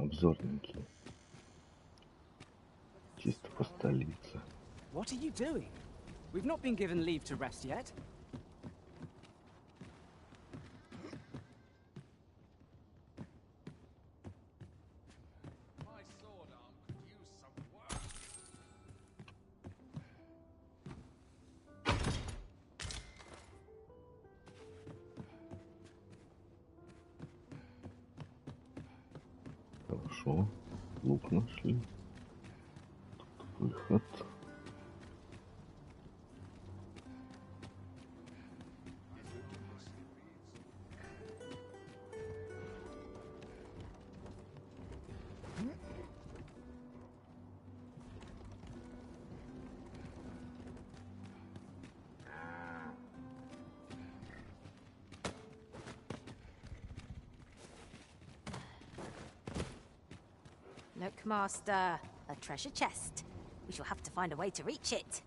Обзорненький. Чисто по столице. What are you doing? We've not been given leave to rest yet. My sword arm could use some work. Хорошо. Лук нашли. Тут выход. Look, Master, a treasure chest. We shall have to find a way to reach it.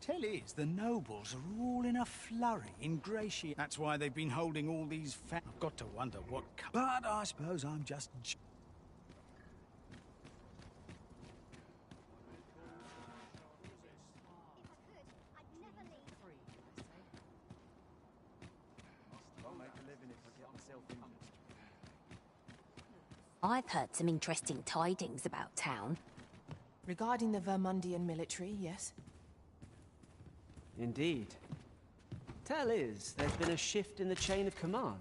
Tell is, the nobles are all in a flurry, ingratiate. That's why they've been holding all these I've got to wonder what... But I suppose I'm just... I've heard some interesting tidings about town. Regarding the Vermundian military, yes? Indeed. Tell is, there's been a shift in the chain of command.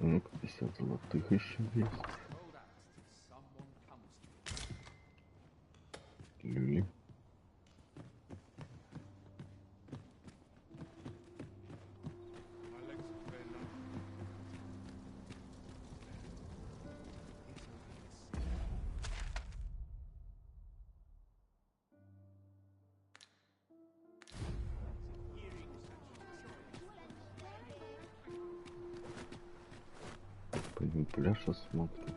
Так, 50 золотых еще есть. Люли. Пойдем пляж осмотрим.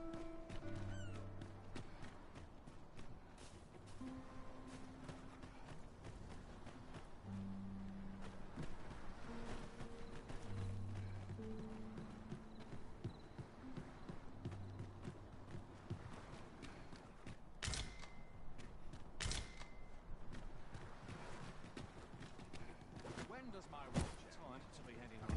When does my watch end? Time to be heading home.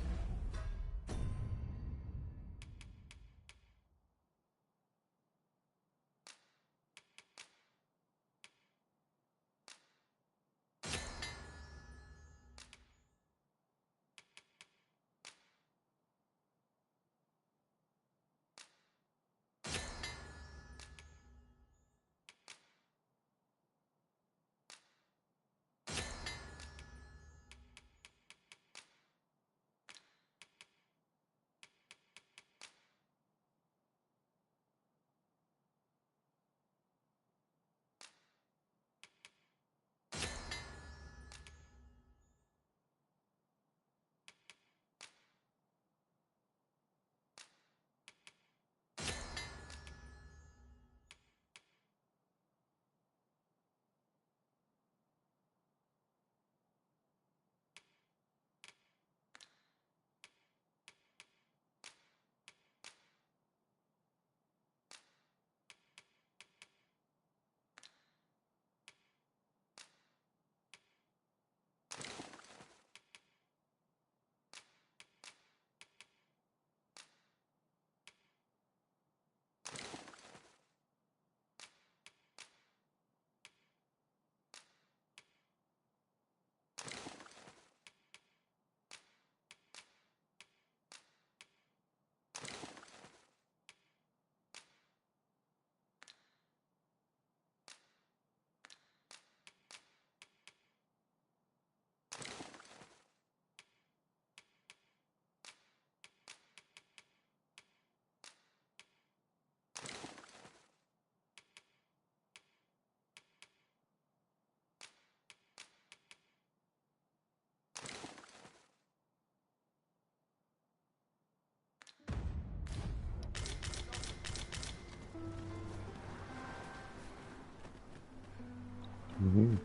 Ага.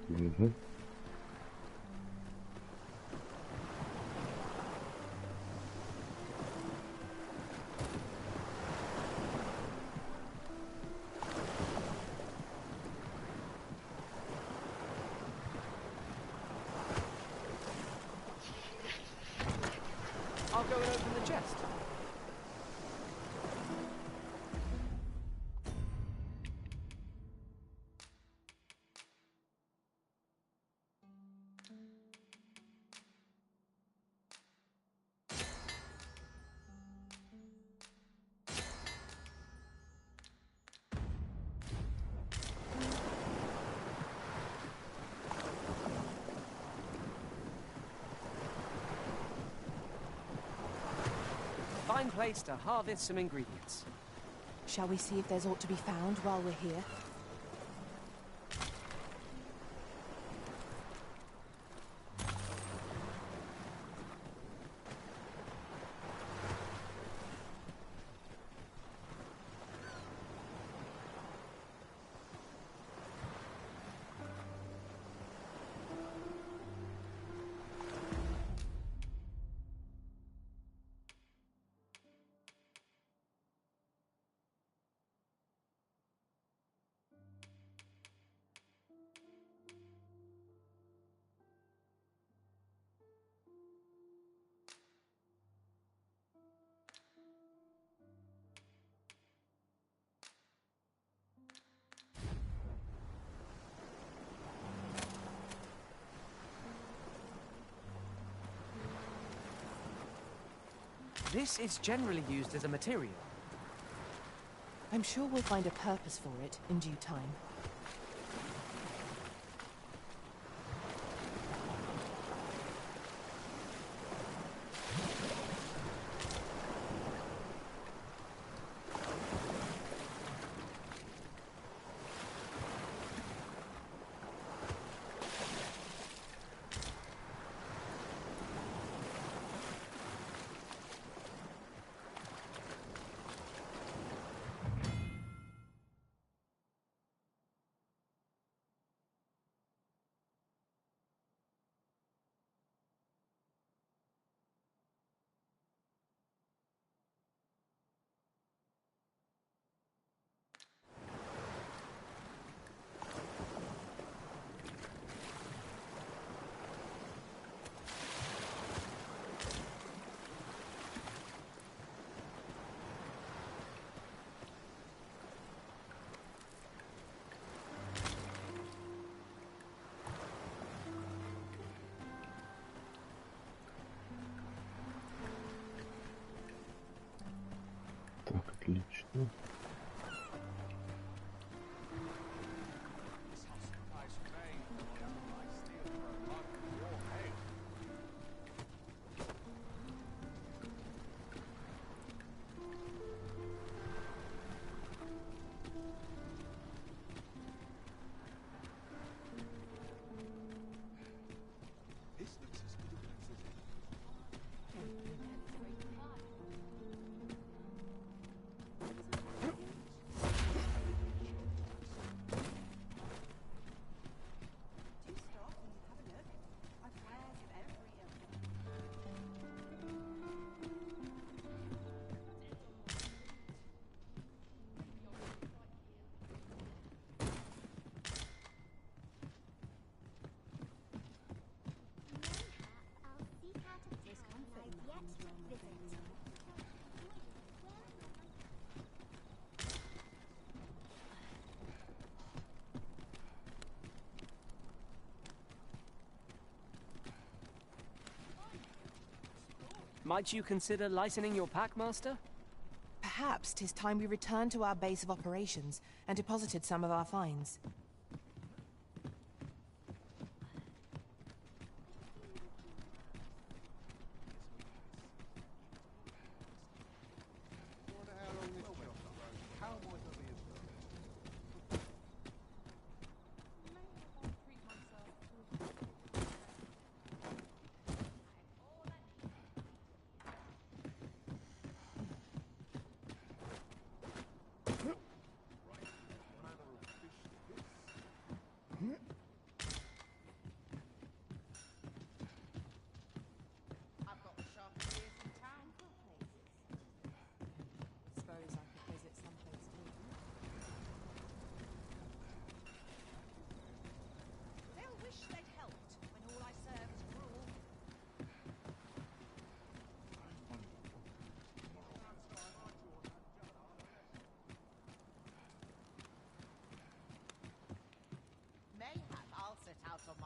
I'll go and open the chest. Fine place to harvest some ingredients. Shall we see if there's aught to be found while we're here? This is generally used as a material. I'm sure we'll find a purpose for it in due time. Так, отлично. Might you consider lightening your pack, Master? Perhaps 'tis time we returned to our base of operations and deposited some of our finds.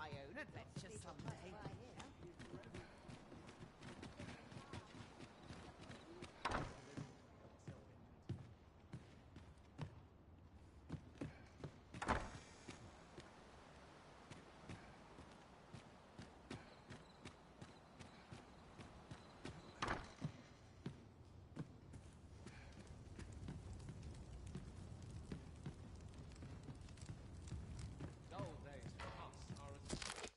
my own adventures someday. Dull days for us are as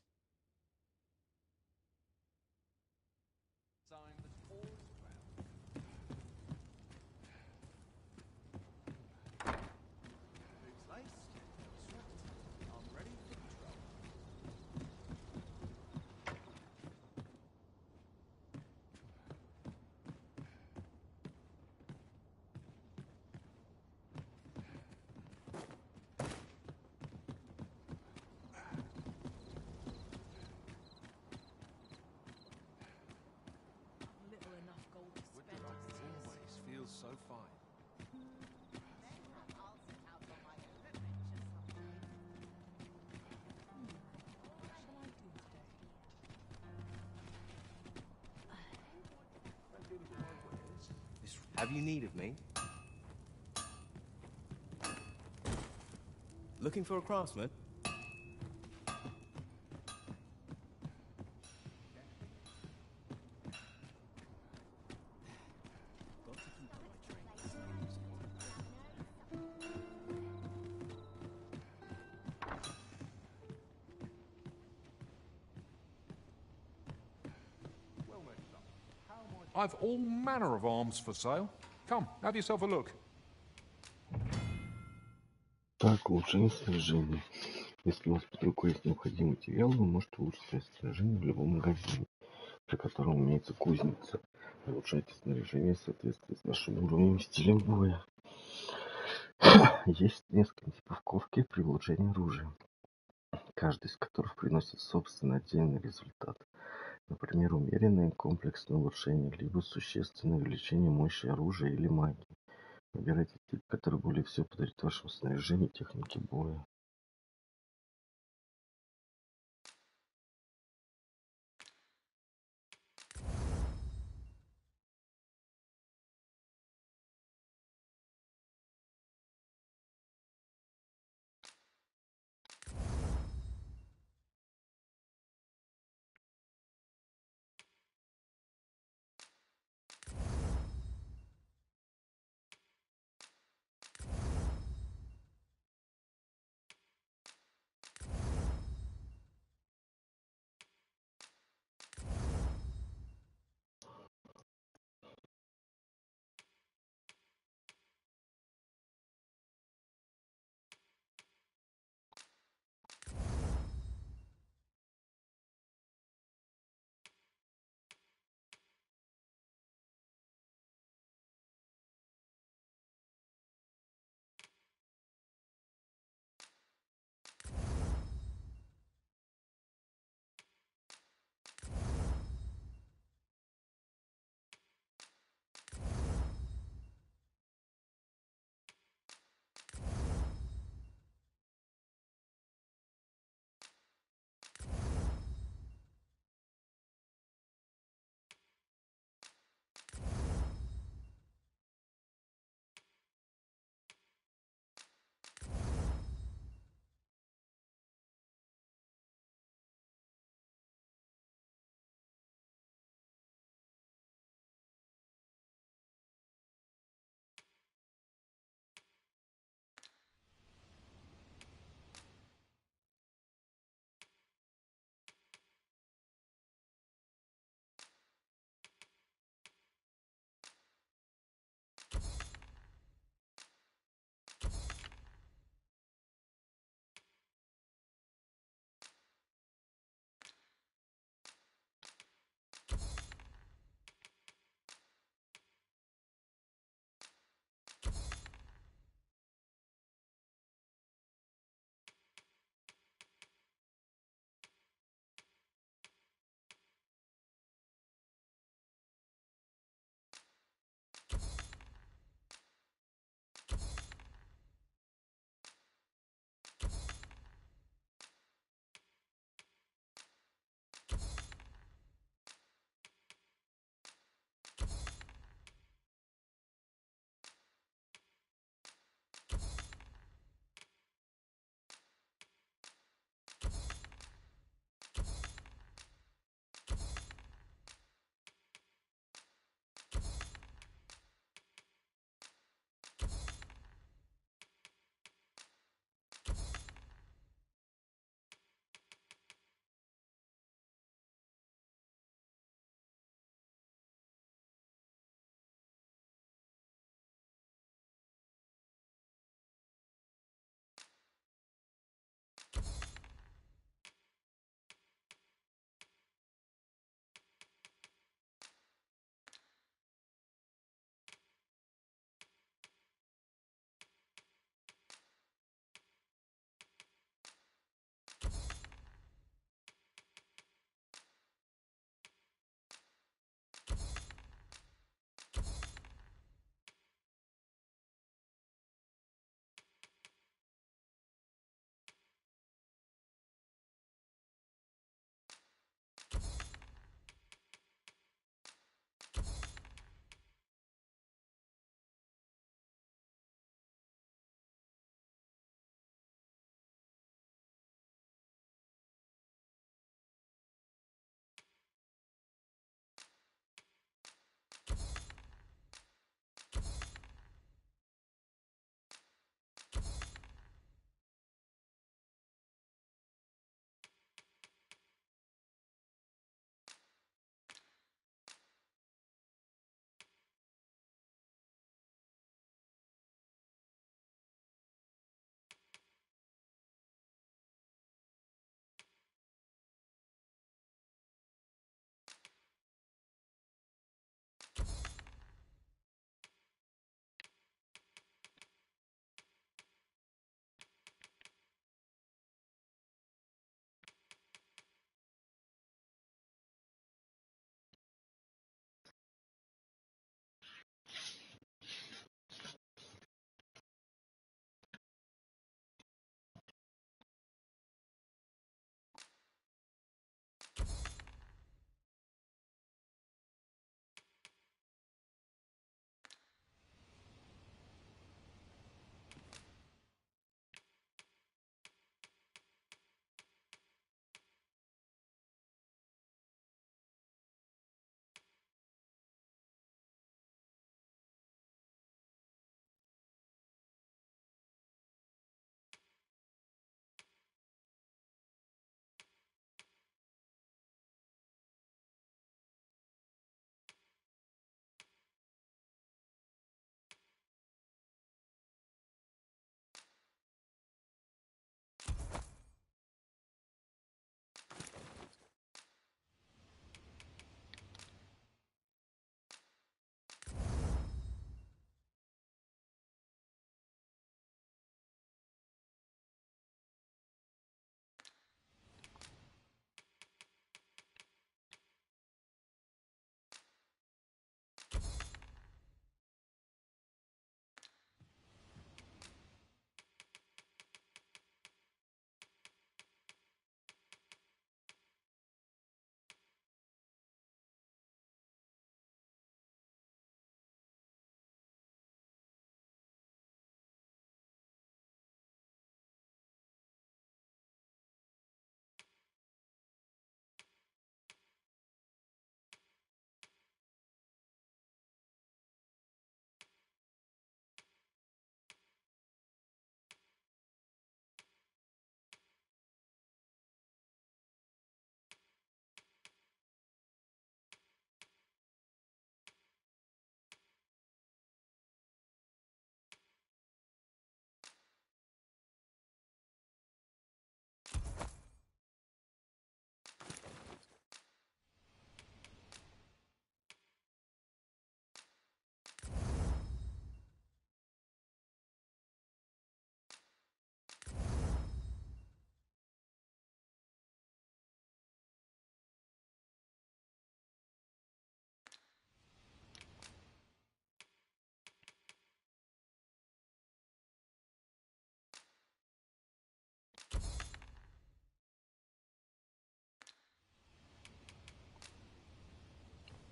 sign that all is well. Boots laced, no sweat. I'm ready for patrol. Little enough gold to Would spend the on life always feels so fine. I'll set out on my own adventures someday. What shall I do today? Have you need of me? Looking for a craftsman? Got to keep my trade. Well met, son. How am I I've all manner of arms for sale. Come, have yourself a look. Так, улучшение снаряжения. Если у вас под рукой есть необходимый материал, вы можете улучшить свое снаряжение в любом магазине, при котором имеется кузница. Улучшайте снаряжение в соответствии с вашим уровнем и стилем боя. Есть несколько типов ковки при улучшении оружия, каждый из которых приносит собственный отдельный результат. Например, умеренное комплексное улучшение, либо существенное увеличение мощи оружия или магии. Выбирайте тип, который более всего подойдет вашему снаряжению и технике боя.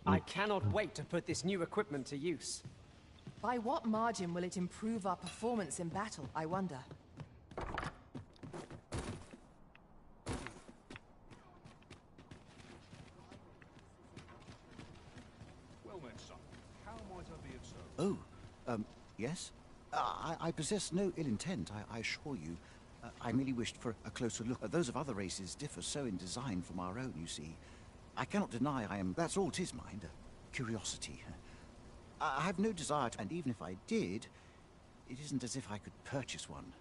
I cannot wait to put this new equipment to use. By what margin will it improve our performance in battle, I wonder? Well then, son, how might I be of service? Oh, yes? I possess no ill intent, I assure you. I merely wished for a closer look. Those of other races differ so in design from our own, you see. I cannot deny I am... That's all 'tis, mind. Curiosity. I have no desire to... And even if I did, it isn't as if I could purchase one.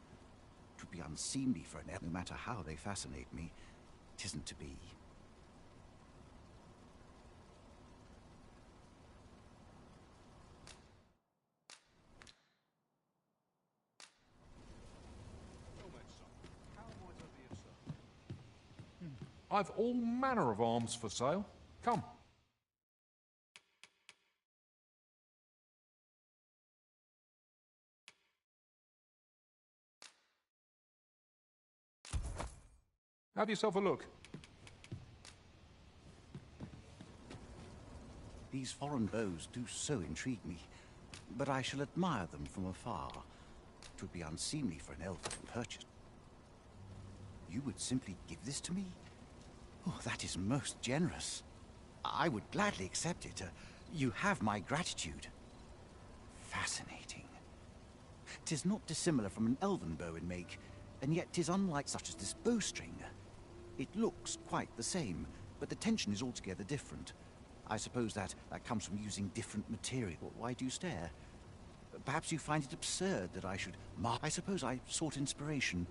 It would be unseemly for an elf, no matter how they fascinate me. It isn't to be. Well then, son, how might I be of service? I've all manner of arms for sale. Come. Have yourself a look. These foreign bows do so intrigue me, but I shall admire them from afar. It would be unseemly for an elf to purchase. You would simply give this to me? Oh, that is most generous. I would gladly accept it. You have my gratitude. Fascinating. 'Tis not dissimilar from an elven bow in make, and yet 'tis unlike such as this bowstring. It looks quite the same, but the tension is altogether different. I suppose that comes from using different material. Why do you stare? Perhaps you find it absurd that I should I suppose I sought inspiration,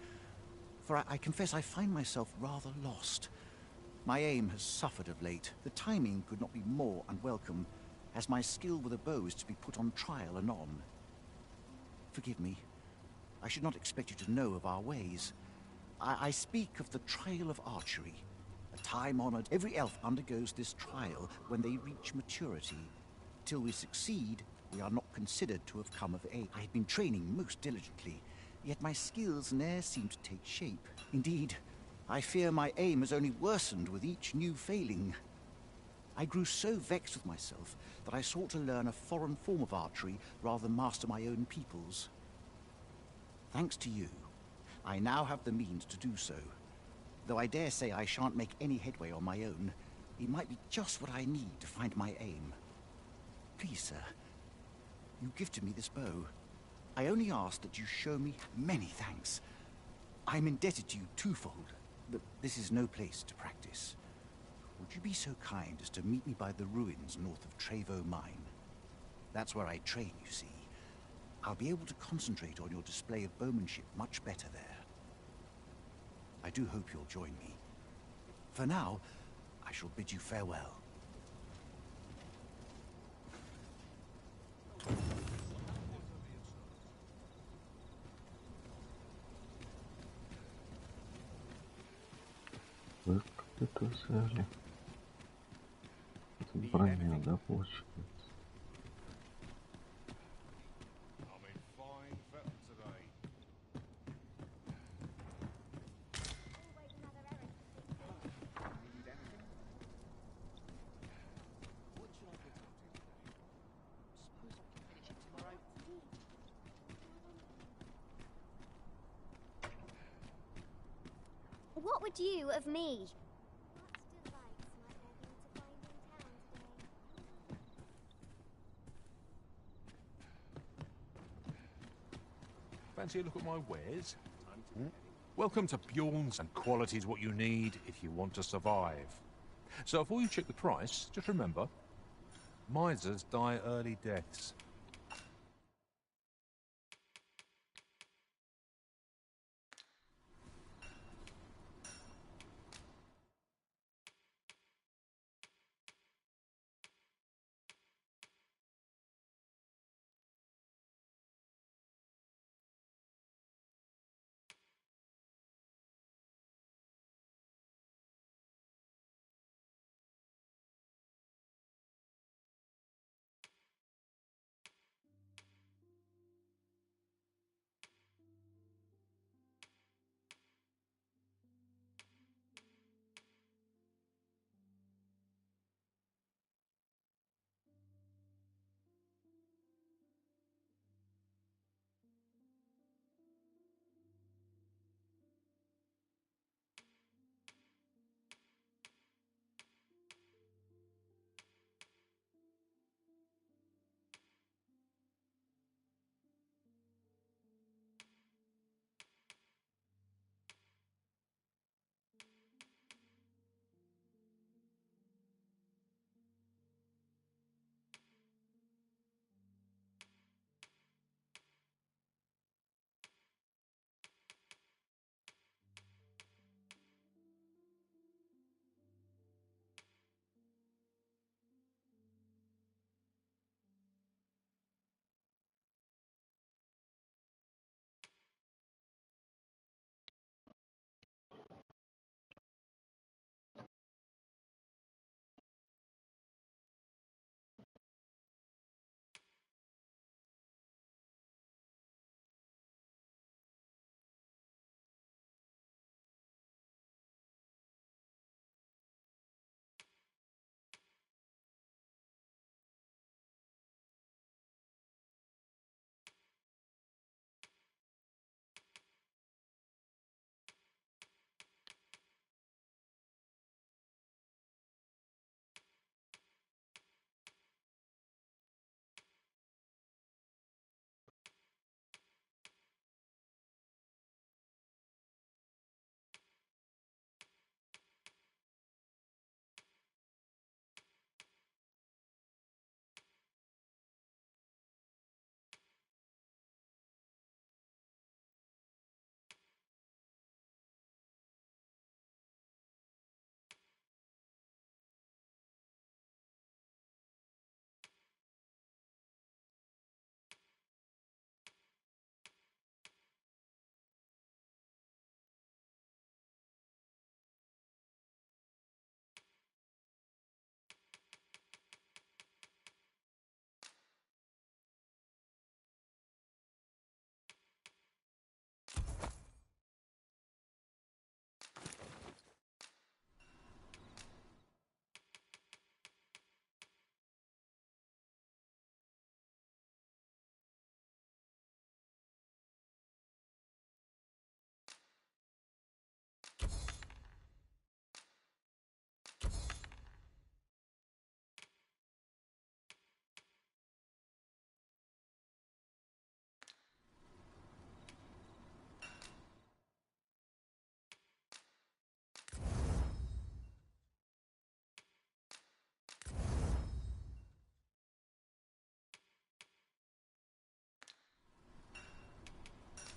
for I confess I find myself rather lost. My aim has suffered of late. The timing could not be more unwelcome, as my skill with a bow is to be put on trial anon. Forgive me. I should not expect you to know of our ways. I speak of the trial of archery. A time-honored... Every elf undergoes this trial when they reach maturity. Till we succeed, we are not considered to have come of age. I have been training most diligently, yet my skills ne'er seem to take shape. Indeed, I fear my aim has only worsened with each new failing. I grew so vexed with myself that I sought to learn a foreign form of archery rather than master my own people's. Thanks to you, I now have the means to do so. Though I dare say I shan't make any headway on my own, it might be just what I need to find my aim. Please, sir, you gifted me this bow. I only ask that you show me many thanks. I'm indebted to you twofold, but this is no place to practice. Would you be so kind as to meet me by the ruins north of Trevo Mine? That's where I train, you see. I'll be able to concentrate on your display of bowmanship much better there. I do hope you'll join me. For now, I shall bid you farewell. Вы как-то взяли. Это броня, да, получается? I'm in fine fettle today. What should I get up to today? Suppose I can finish it tomorrow. What would you of me? Fancy a look at my wares? Welcome to Bjorn's, and quality's what you need if you want to survive. So before you check the price, just remember, misers die early deaths.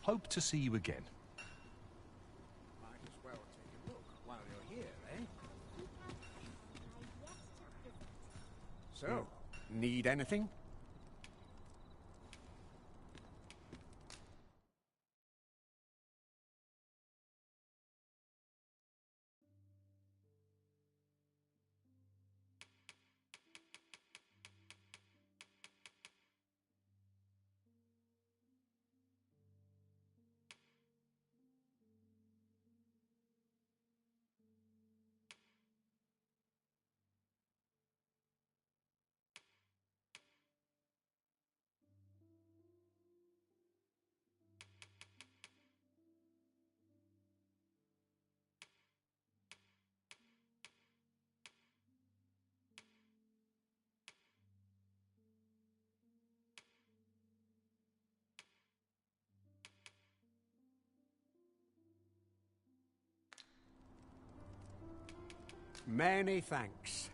hope to see you again. Might as well take a look while you're here, eh? So, need anything? Many thanks.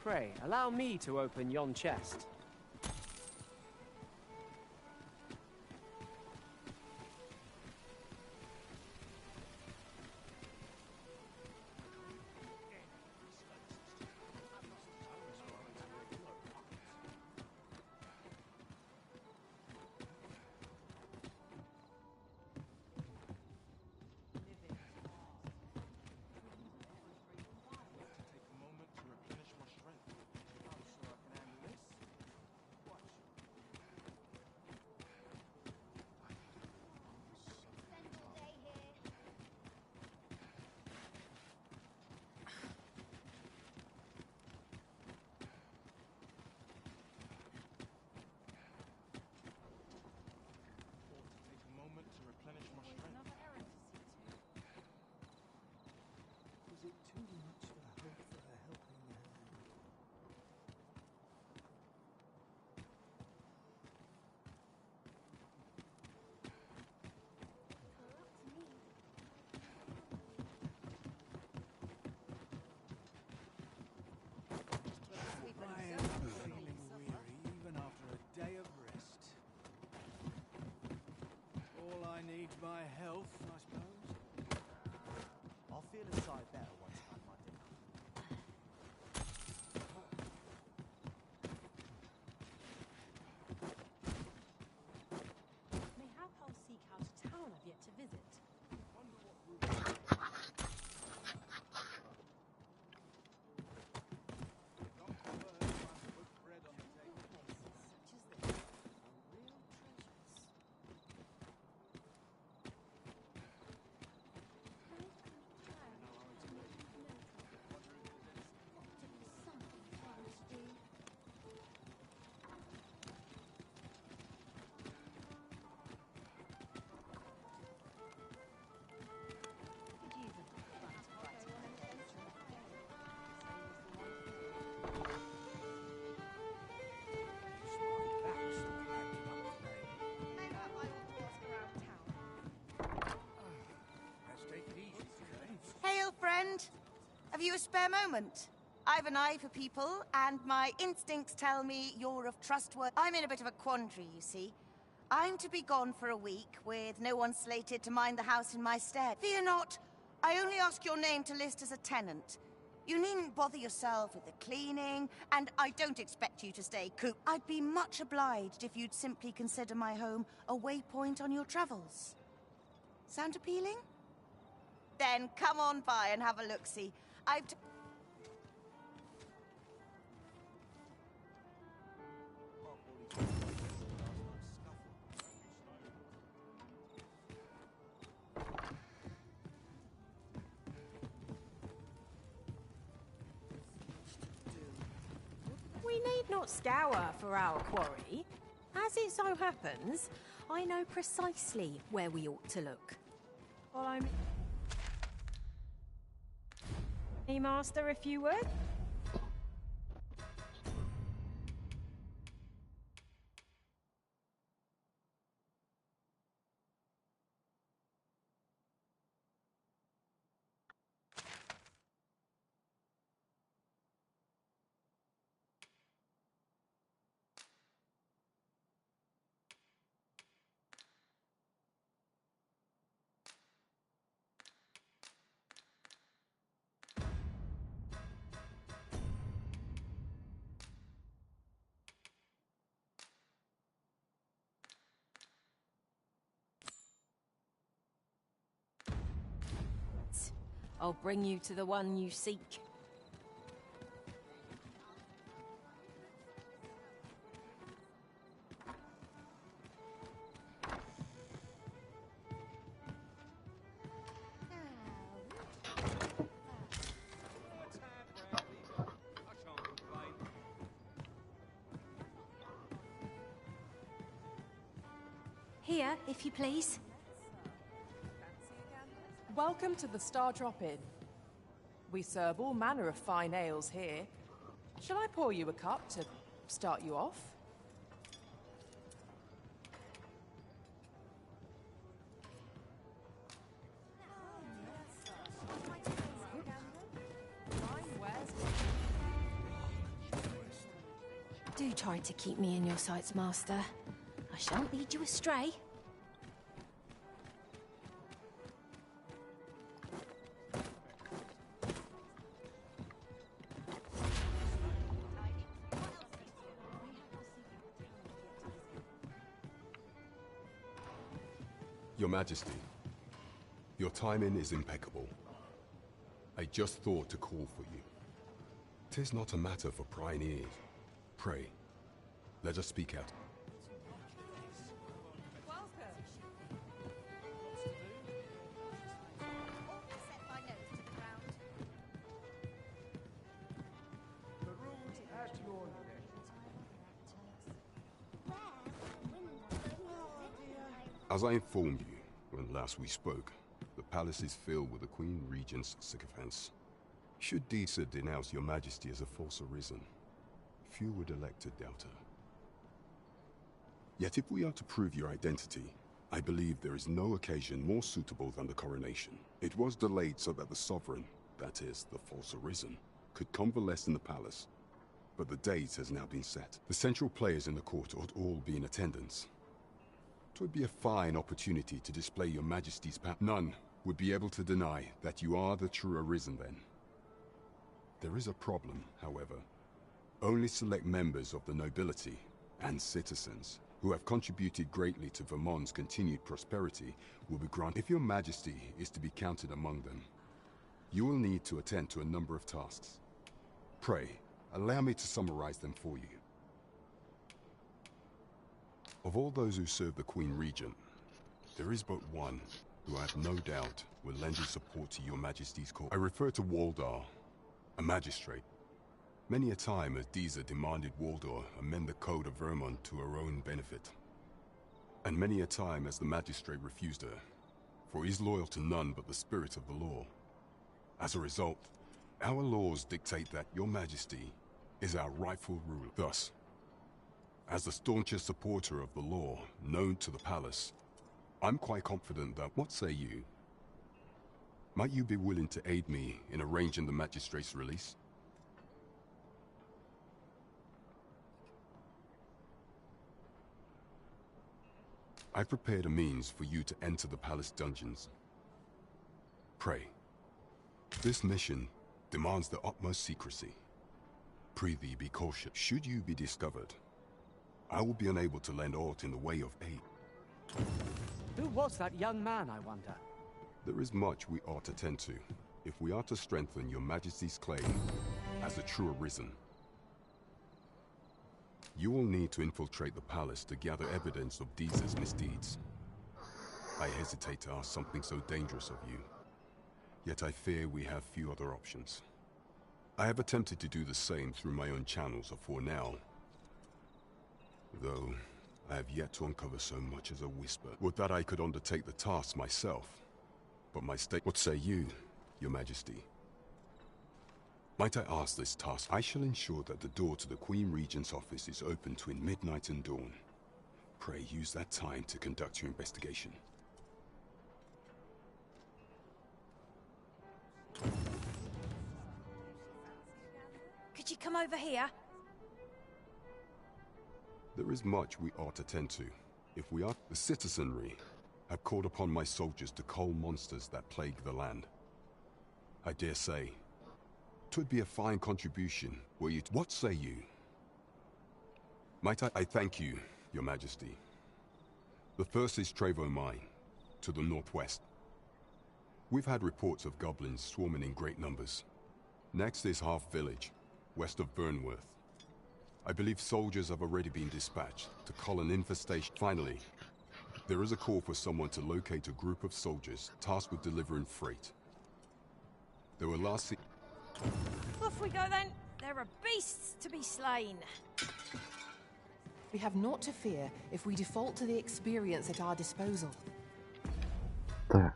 Pray, allow me to open yon chest. My health, I suppose. I'll feel a sight better once I've had my dinner. Mayhap I'll seek out a town I've yet to visit. Hail, friend. Have you a spare moment? I've an eye for people, and my instincts tell me you're of trustworthy. I'm in a bit of a quandary, you see. I'm to be gone for a week, with no one slated to mind the house in my stead. Fear not. I only ask your name to list as a tenant. You needn't bother yourself with the cleaning, and I don't expect you to stay cooped. I'd be much obliged if you'd simply consider my home a waypoint on your travels. Sound appealing? Then come on by and have a look-see. We need not scour for our quarry. As it so happens, I know precisely where we ought to look. Follow me. Hey, Master, if you would. I'll bring you to the one you seek. Here, if you please. Welcome to the Star Drop Inn. We serve all manner of fine ales here. Shall I pour you a cup to start you off? Do try to keep me in your sights, Master. I shan't lead you astray. Your Majesty, your timing is impeccable. I just thought to call for you. 'Tis not a matter for prying ears. Pray, let us speak out. As I informed you when last we spoke, the palace is filled with the Queen Regent's sycophants. Should Disa denounce your Majesty as a false arisen, few would elect to doubt her. Yet if we are to prove your identity, I believe there is no occasion more suitable than the coronation. It was delayed so that the sovereign, that is, the false arisen, could convalesce in the palace. But the date has now been set. The central players in the court ought all be in attendance. It would be a fine opportunity to display your Majesty's power. None would be able to deny that you are the true arisen then. There is a problem, however. Only select members of the nobility and citizens who have contributed greatly to Vermont's continued prosperity will be granted. If your Majesty is to be counted among them, you will need to attend to a number of tasks. Pray, allow me to summarize them for you. Of all those who serve the Queen Regent, there is but one who I have no doubt will lend his support to your Majesty's cause. I refer to Waldar, a magistrate. Many a time has Disa demanded Waldar amend the code of Vermont to her own benefit. And many a time has the magistrate refused her, for he is loyal to none but the spirit of the law. As a result, our laws dictate that your Majesty is our rightful ruler. Thus, as the staunchest supporter of the law known to the palace, I'm quite confident that, what say you? Might you be willing to aid me in arranging the magistrate's release? I've prepared a means for you to enter the palace dungeons. Pray. This mission demands the utmost secrecy. Prithee, be cautious. Should you be discovered, I will be unable to lend aught in the way of aid. Who was that young man, I wonder? There is much we ought to tend to, if we are to strengthen your Majesty's claim as a true arisen. You will need to infiltrate the palace to gather evidence of Disa's misdeeds. I hesitate to ask something so dangerous of you, yet I fear we have few other options. I have attempted to do the same through my own channels afore now, though I have yet to uncover so much as a whisper. Would that I could undertake the task myself, but my state— What say you, your Majesty? Might I ask this task? I shall ensure that the door to the Queen Regent's office is open between midnight and dawn. Pray use that time to conduct your investigation. Could you come over here? There is much we ought to tend to. If we are— The citizenry have called upon my soldiers to cull monsters that plague the land. I dare say, 'twould be a fine contribution were you— What say you? Might I thank you, your Majesty. The first is Trevo Mine, to the northwest. We've had reports of goblins swarming in great numbers. Next is Half Village, west of Burnworth. I believe soldiers have already been dispatched to cull an infestation. Finally, there is a call for someone to locate a group of soldiers tasked with delivering freight. They were last seen. Off we go then. There are beasts to be slain. We have naught to fear if we default to the experience at our disposal. Так.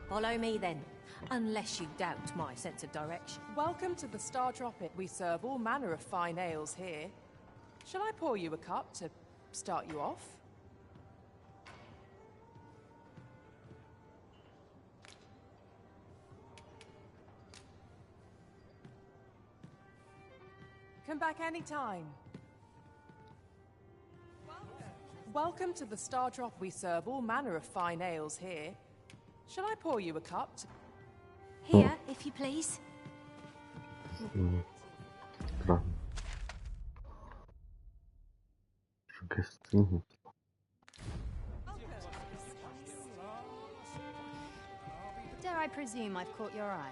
Follow me then, unless you doubt my sense of direction. Welcome to the Star Tropic. We serve all manner of fine ales here. Shall I pour you a cup to start you off? Come back anytime. Welcome to the Star Drop. We serve all manner of fine ales here. Shall I pour you a cup? Here, if you please. Странно. Гостиница. Dare I presume I've caught your eye?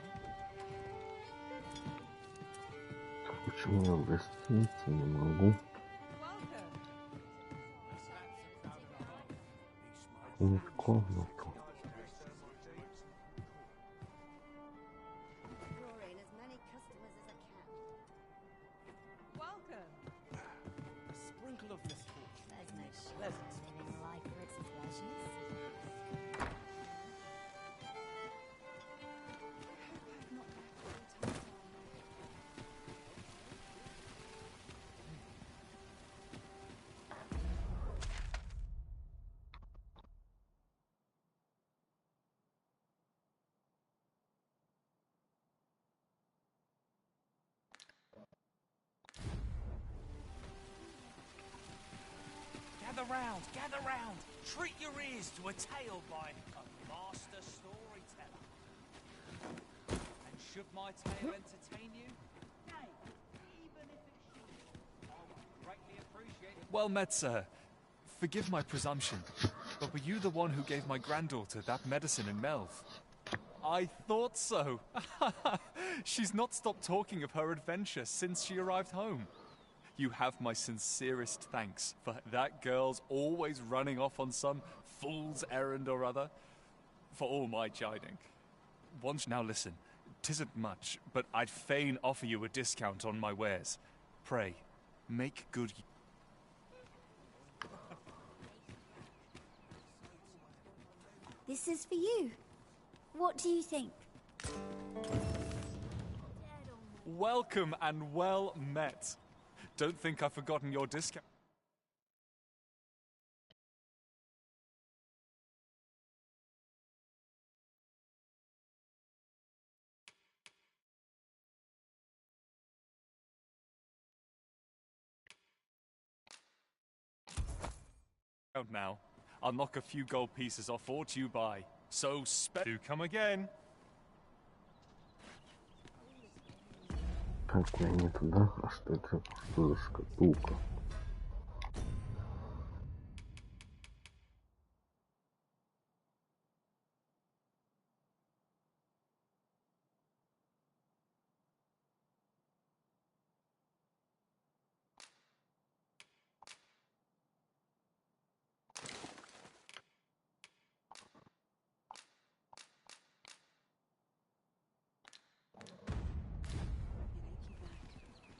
Почему я в гостинице не могу? Нет комнату. Gather round. Treat your ears to a tale by a master storyteller. And should my tale entertain you? Nay, even if it should, I would greatly appreciate it. Well met, sir. Forgive my presumption, but were you the one who gave my granddaughter that medicine in Melve? I thought so. She's not stopped talking of her adventure since she arrived home. You have my sincerest thanks, for that girl's always running off on some fool's errand or other. For all my chiding. Now listen, 'tisn't much, but I'd fain offer you a discount on my wares. Pray, make good... This is for you. What do you think? Welcome and well met. Don't think I've forgotten your discount. Out now. I'll knock a few gold pieces off what you buy. So do come again. Так, меня не туда. А что это? Что за шкатулка?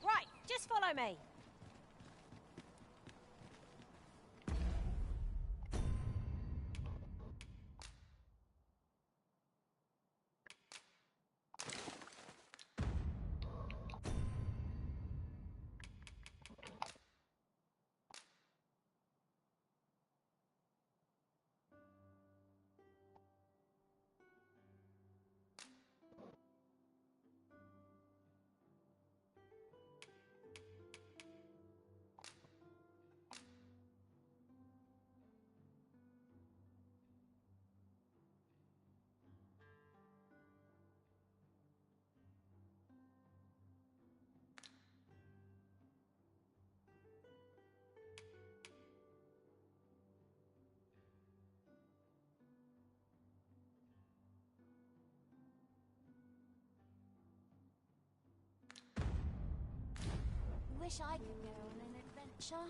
Right, just follow me. Wish I could go on an adventure.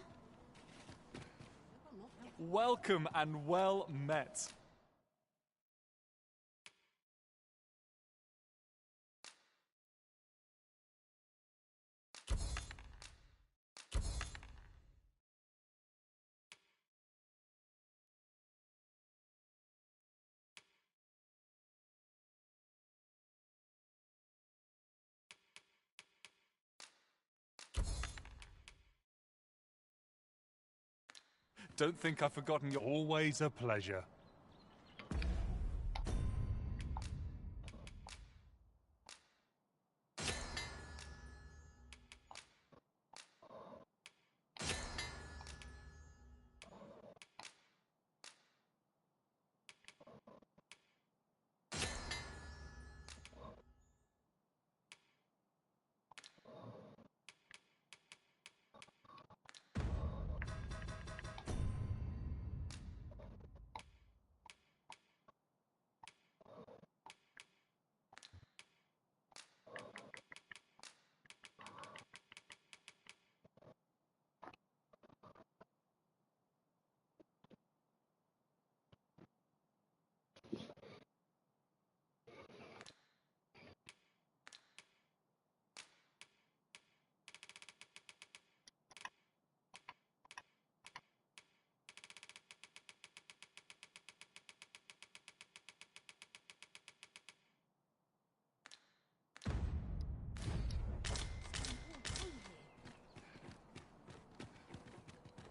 Welcome and well met. Don't think I've forgotten you. Always a pleasure.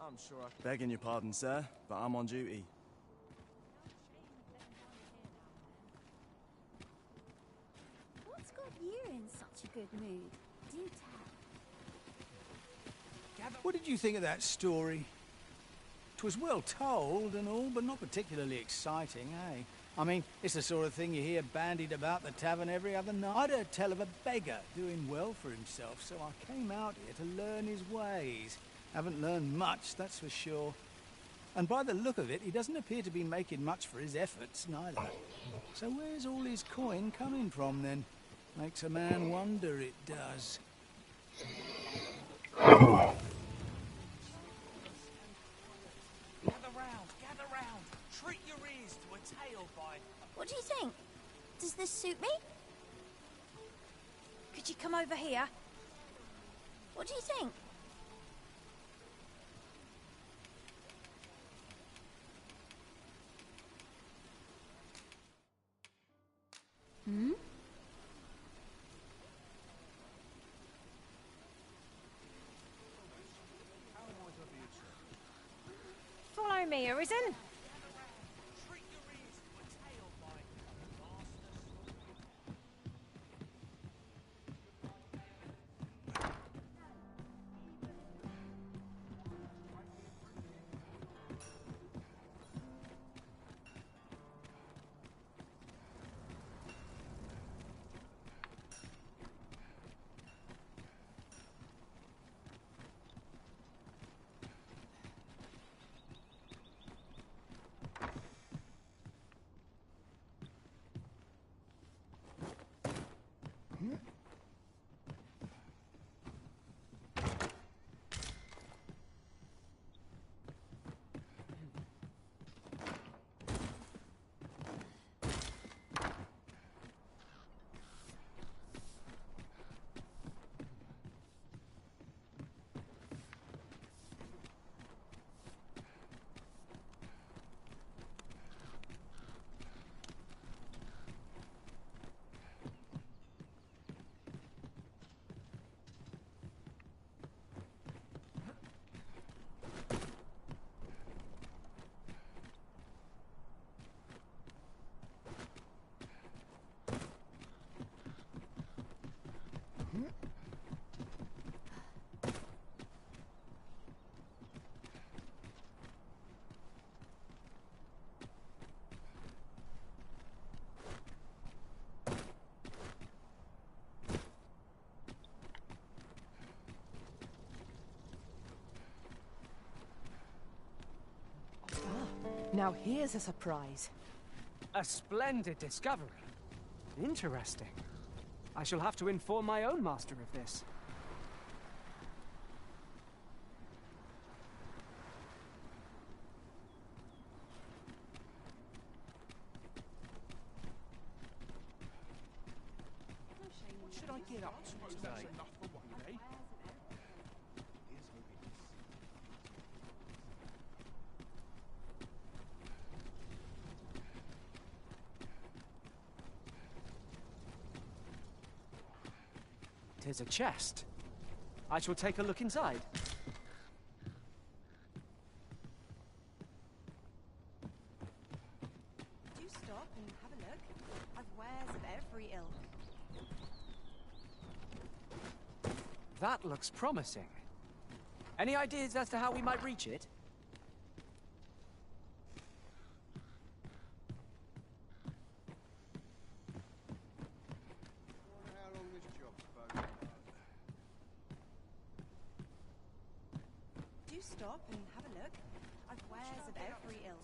I'm sure I... Begging your pardon, sir, but I'm on duty. What's got you in such a good mood? Do tell. What did you think of that story? 'Twas well told and all, but not particularly exciting, eh? I mean, it's the sort of thing you hear bandied about the tavern every other night. I'd heard tell of a beggar doing well for himself, so I came out here to learn his ways. Haven't learned much, that's for sure. And by the look of it, he doesn't appear to be making much for his efforts, neither. So where's all his coin coming from, then? Makes a man wonder, it does. Gather round. Treat your ears to a tale by... What do you think? Does this suit me? Could you come over here? What do you think? Hmm? Follow me, Arisen. Now here's a surprise. A splendid discovery. Interesting. I shall have to inform my own master of this. What should I get up to today? Enough for one day. Tis a chest. I shall take a look inside. Do stop and have a look. I've wares of every ilk. That looks promising. Any ideas as to how we might reach it? Do stop and have a look. I've wares of every ilk.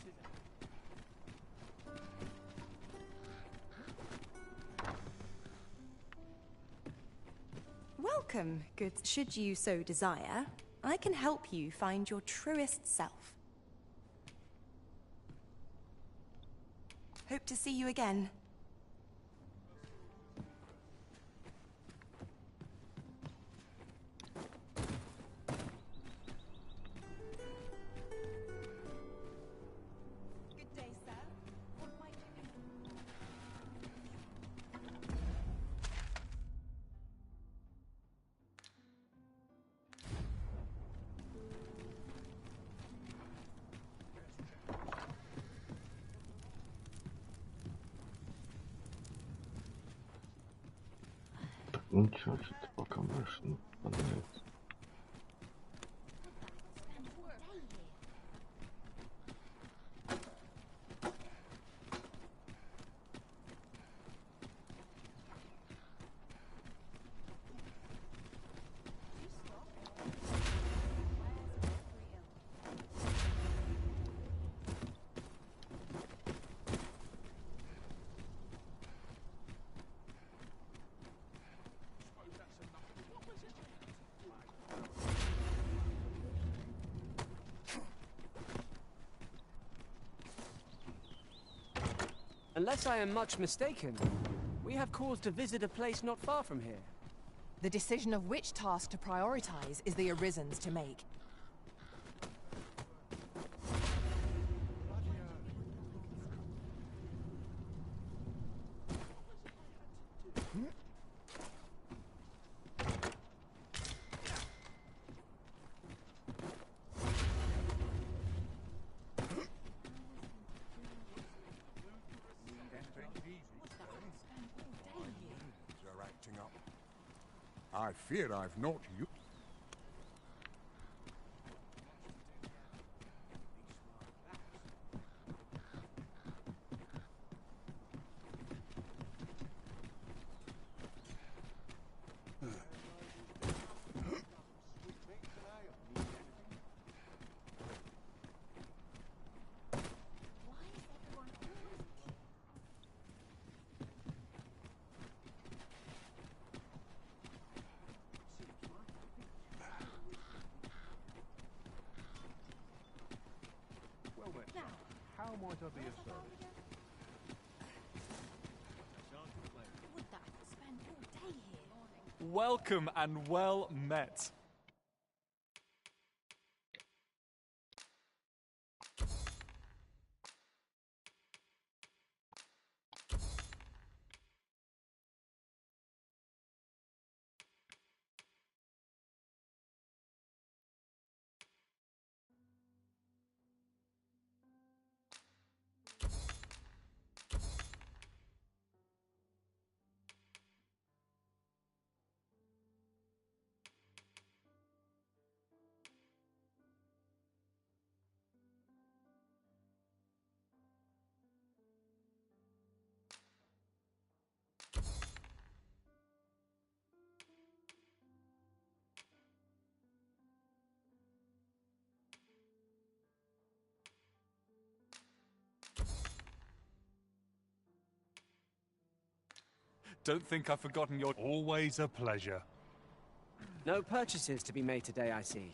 Welcome, good. Should you so desire, I can help you find your truest self. Hope to see you again. Good day, sir. What might you do? Ничего, что-то пока больше не понравится. Unless I am much mistaken, we have cause to visit a place not far from here. The decision of which task to prioritize is the Arisen's to make. Are acting up. I fear I've not you. Well then, how might I be of service? Would that I could spend all day here. Welcome and well met. Don't think I've forgotten your... Always a pleasure. No purchases to be made today, I see.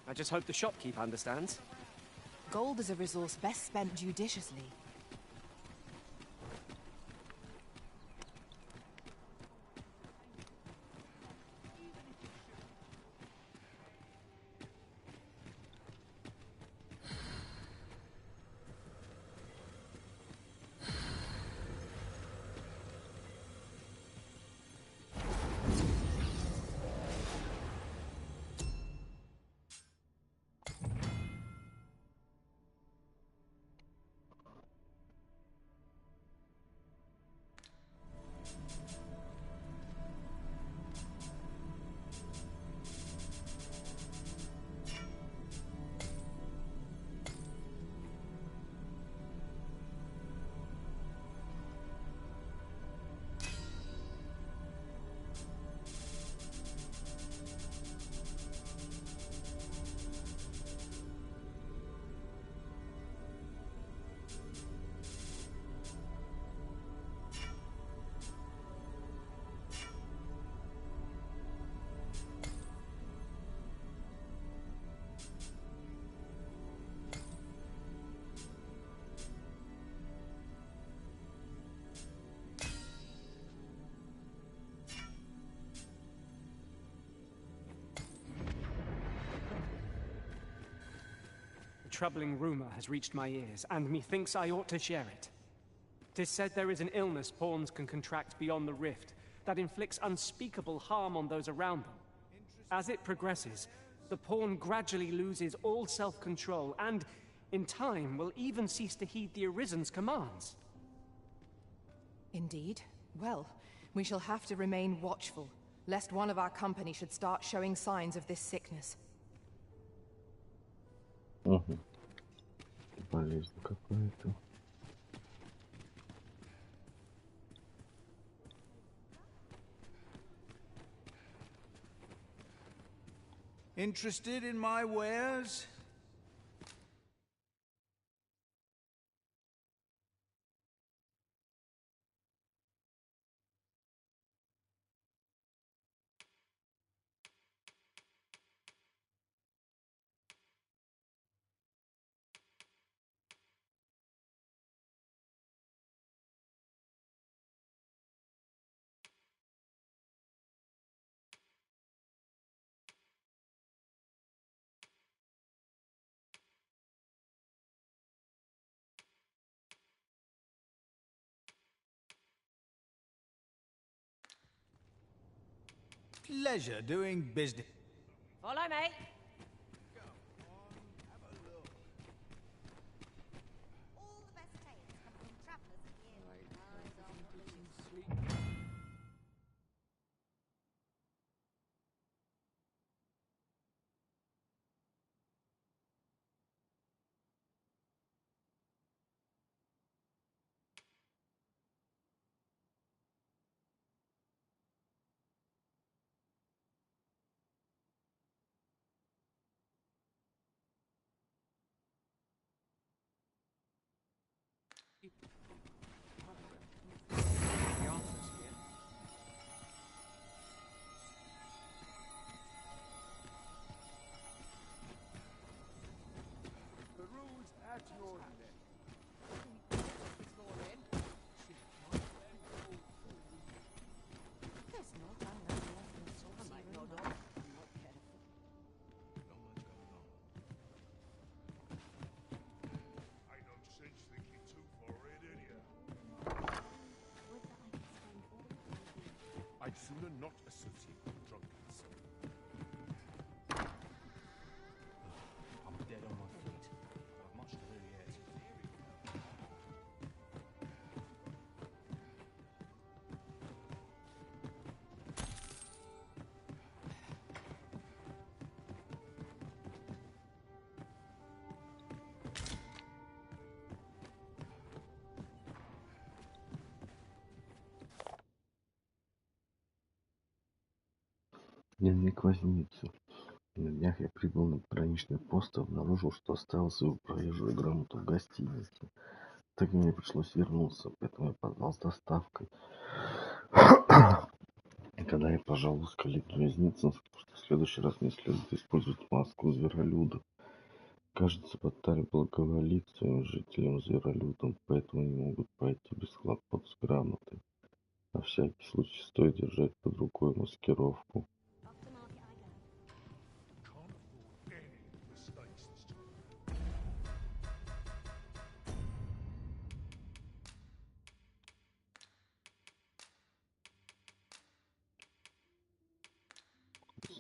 I just hope the shopkeep understands. Gold is a resource best spent judiciously. Troubling rumor has reached my ears, and methinks I ought to share it. 'Tis said there is an illness pawns can contract beyond the rift that inflicts unspeakable harm on those around them. As it progresses, the pawn gradually loses all self-control and, in time, will even cease to heed the Arisen's commands. Indeed. Well, we shall have to remain watchful, lest one of our company should start showing signs of this sickness. Угу. Болезнь какая-то. Interested in my wares? Pleasure doing business. Follow me. All the best tales come from travelers at the inn. The rules at your neck. There's no time left in the soul. I might nod off. I'm not careful. I don't sense thinking too far ahead in here. I'd sooner not associate with drunkards. I'm dead on my feet. I've much to do yet. Дневник возницы. На днях я прибыл на пограничный пост и обнаружил, что оставил свою проезжую грамоту в гостинице. Так мне пришлось вернуться, поэтому я позвал с доставкой. Когда я пожаловался коллеге-вязнице, он сказал, что в следующий раз мне следует использовать маску зверолюда. Кажется, Баталь благоволит своим жителям-зверолюдам, поэтому они могут пройти без хлопот с грамотой. На всякий случай стоит держать под рукой маскировку.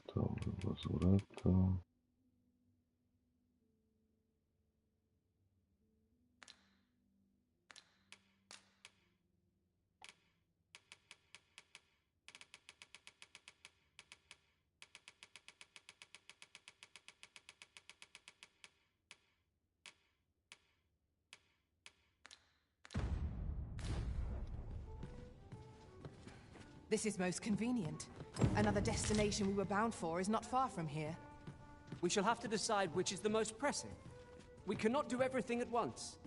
Ставлю возврата. This is most convenient. Another destination we were bound for is not far from here. We shall have to decide which is the most pressing. We cannot do everything at once.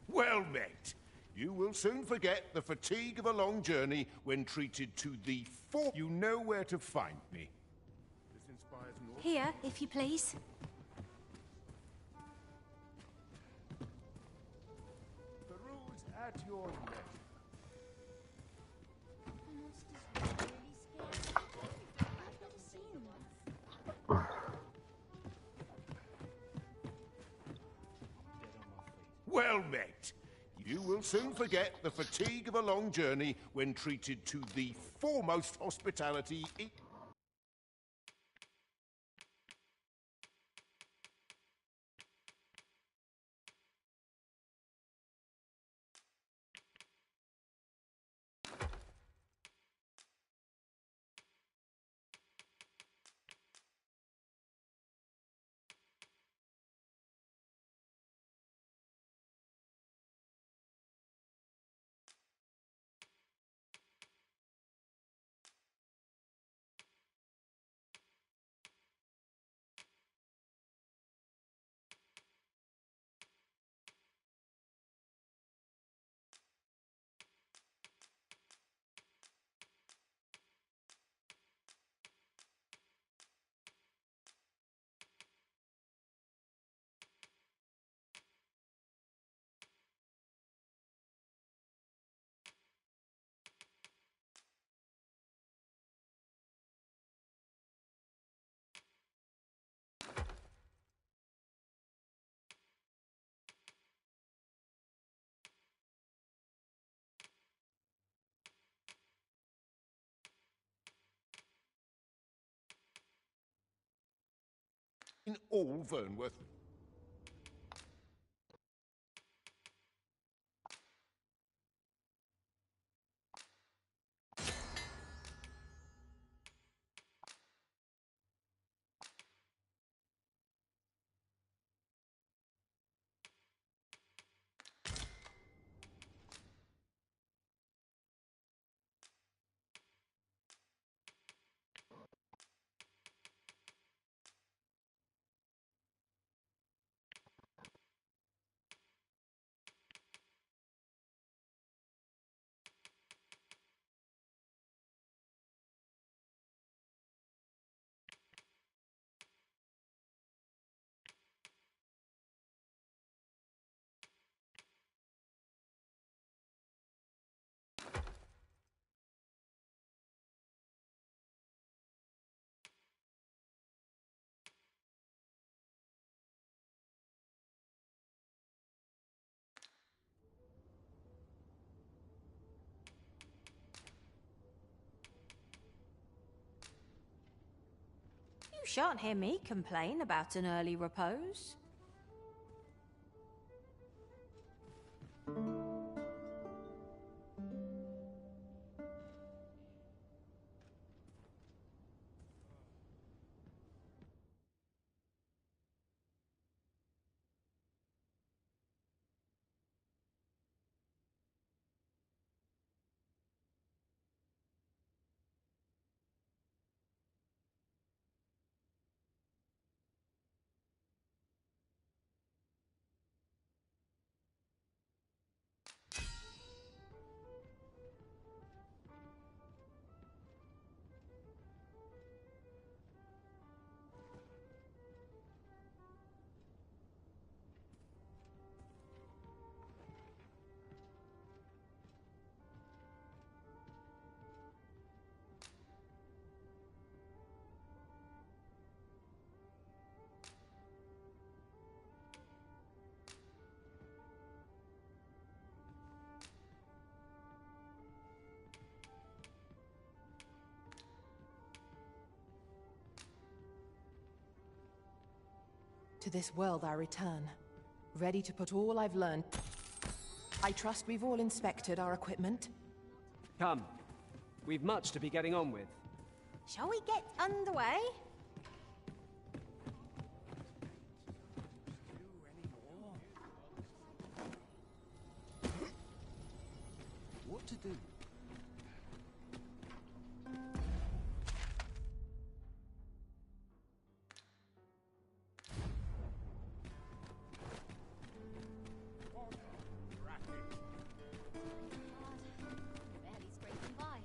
Well met. You will soon forget the fatigue of a long journey when treated to the full. You know where to find me. This inspires no. Here, if you please. Peruse at your leisure. Well met. You will soon forget the fatigue of a long journey when treated to the foremost hospitality. In all Vernworth. You shan't hear me complain about an early repose. To this world I return, ready to put all I've learned. I trust we've all inspected our equipment. Come. We've much to be getting on with. Shall we get underway? What to do? Barely scraping by.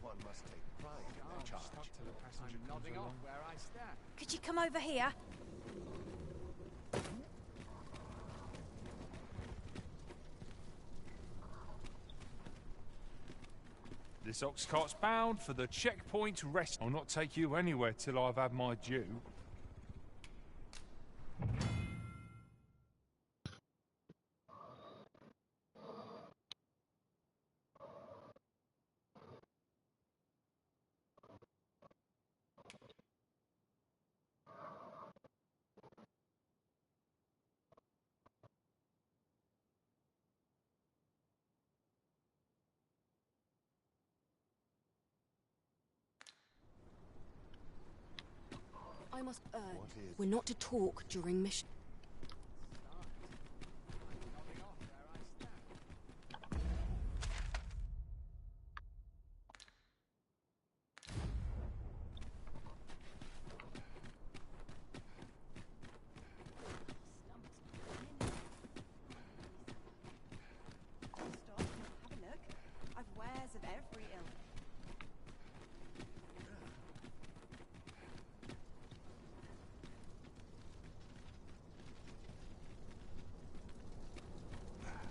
One must take pride in their charge. I'm nodding off where I stand. Could you come over here? This ox cart's bound for the checkpoint rest. I'll not take you anywhere till I've had my due. I must urge, we're not to talk during mission. Stop, have a look. I've wares of every ilk.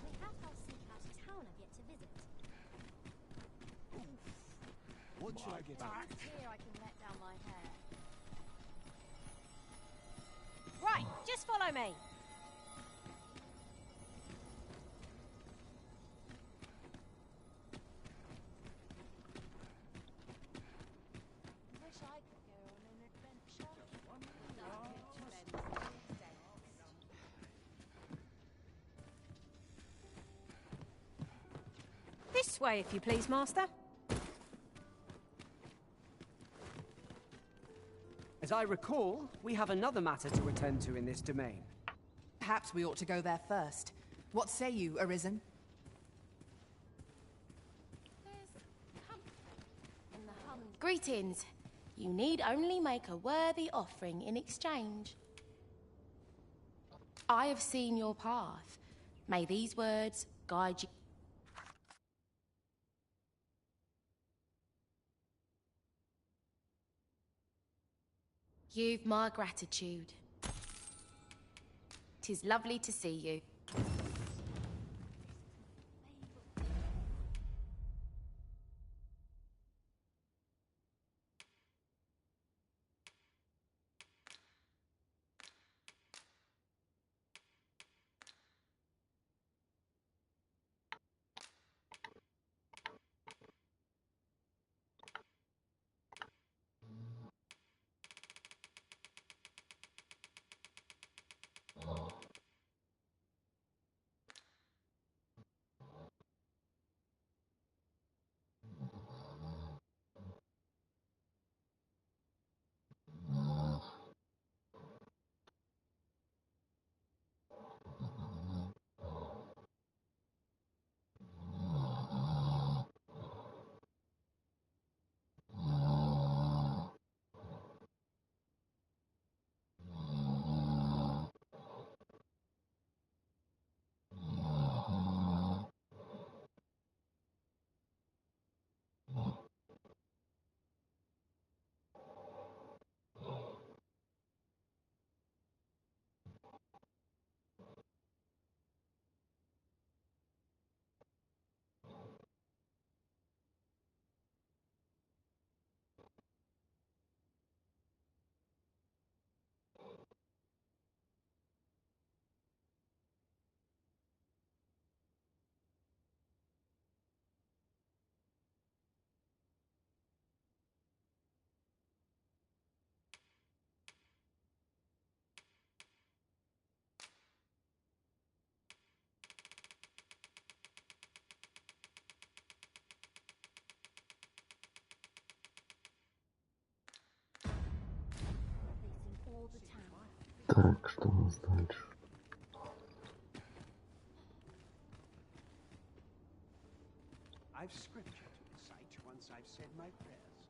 We have our seek out of town I've yet to visit. What should I get? Perhaps here I can let down my hair. Right, just follow me. Wish I could go on an adventure. This way, if you please, Master. As I recall, we have another matter to attend to in this domain. Perhaps we ought to go there first. What say you, Arisen? Greetings. You need only make a worthy offering in exchange. I have seen your path. May these words guide you. You've my gratitude. 'Tis lovely to see you. Так, что у нас дальше? I've scripture to recite once I've said my prayers.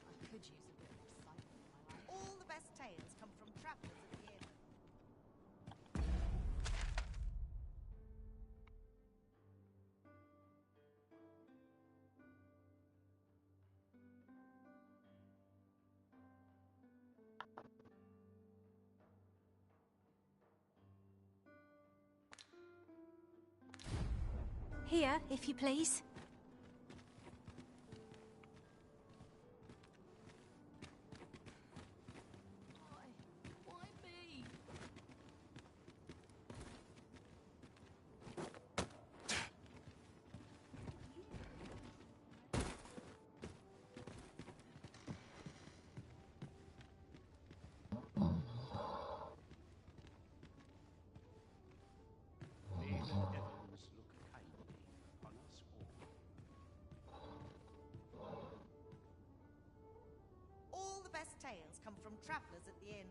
I could use a bit of excitement in my life. All the best tales come from travelers at the inn. Here, if you please. Why me? May the heavens look kindly upon us all. All the best tales come from travelers at the inn.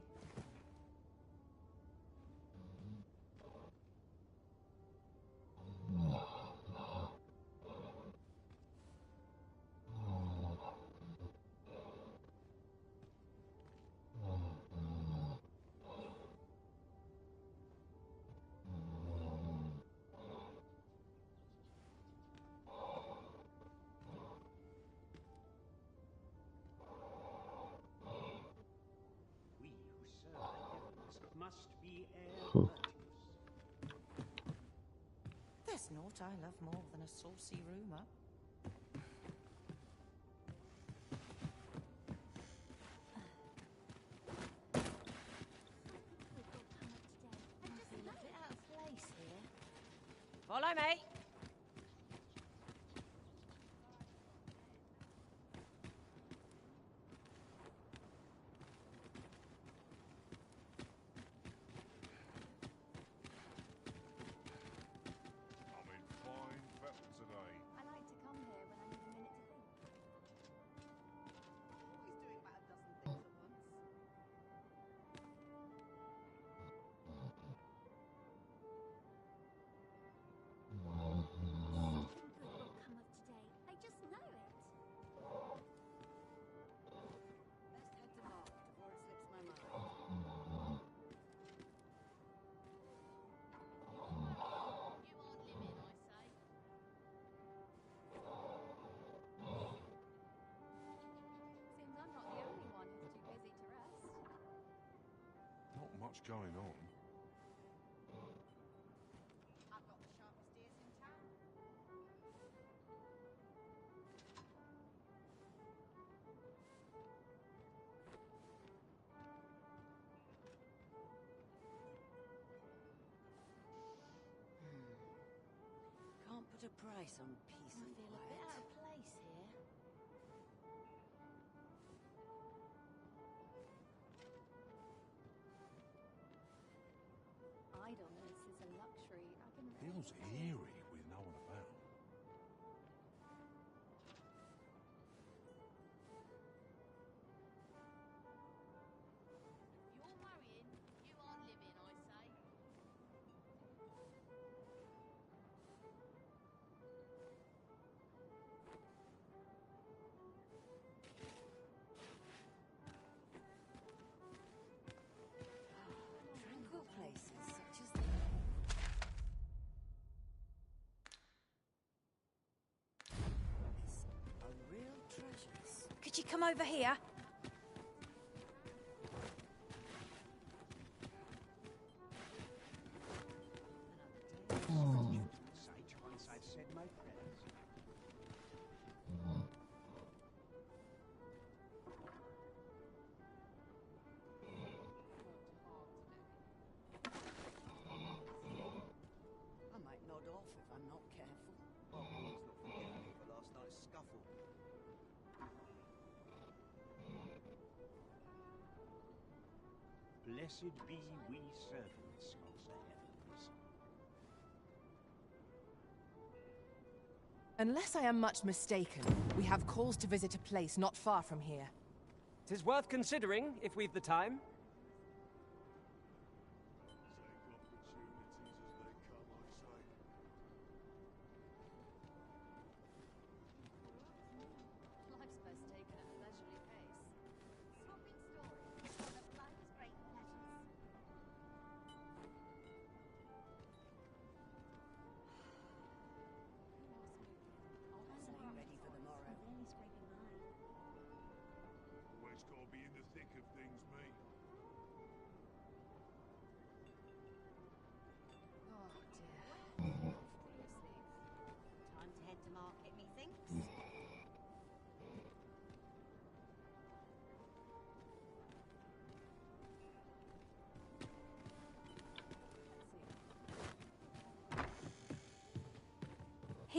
We who serve the heavens must be e'er virtuous. There's naught I love more than a saucy rumour. Follow me. I'm in fine fettle today. I like to come here when I need a minute to think. Always doing about a dozen things at once. Something good will come of today. I just know it. Best head to mark before it slips my mind. Seems I'm not the only one who's too busy to rest. Not much going on. I've got the sharpest ears in town. Can't put a price on peace and feel a quiet. bit out of place here. Idleness is a luxury I can Feels eerie with no one about. You're worrying, you aren't living, I say. Tranquil places such as these are real treasures. Could you come over here? Recite once I've said my prayers. I might nod off if I'm not careful. Well, let's not forgive me for last night's scuffle. Blessed be we servants of the heavens. Unless I am much mistaken, we have cause to visit a place not far from here. 'Tis worth considering, if we've the time.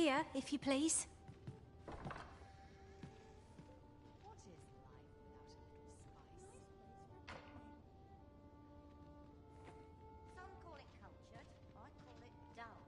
Here, if you please. Some call it cultured, I call it dull.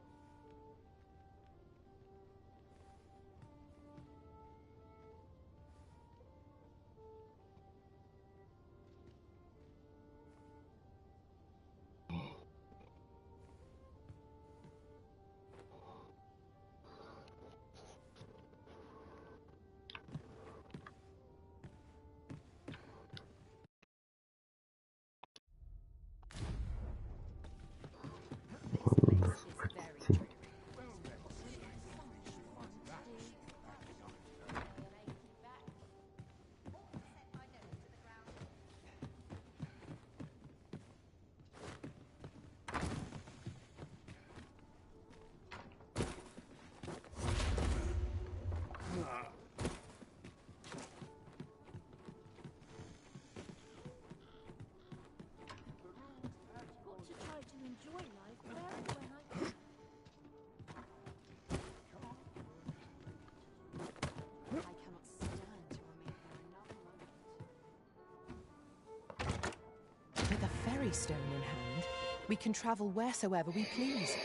With a ferry stone in hand, we can travel wheresoever we please.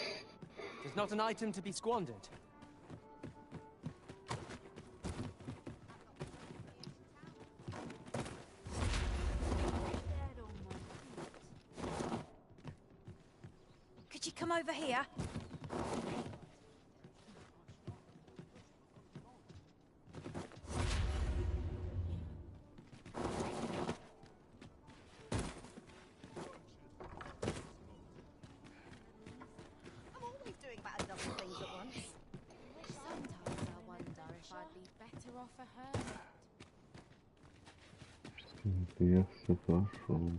Tis not an item to be squandered. Could you come over here? I'm always doing about a dozen things at once. Sometimes I wonder if I'd be better off a hermit. Я все пошел.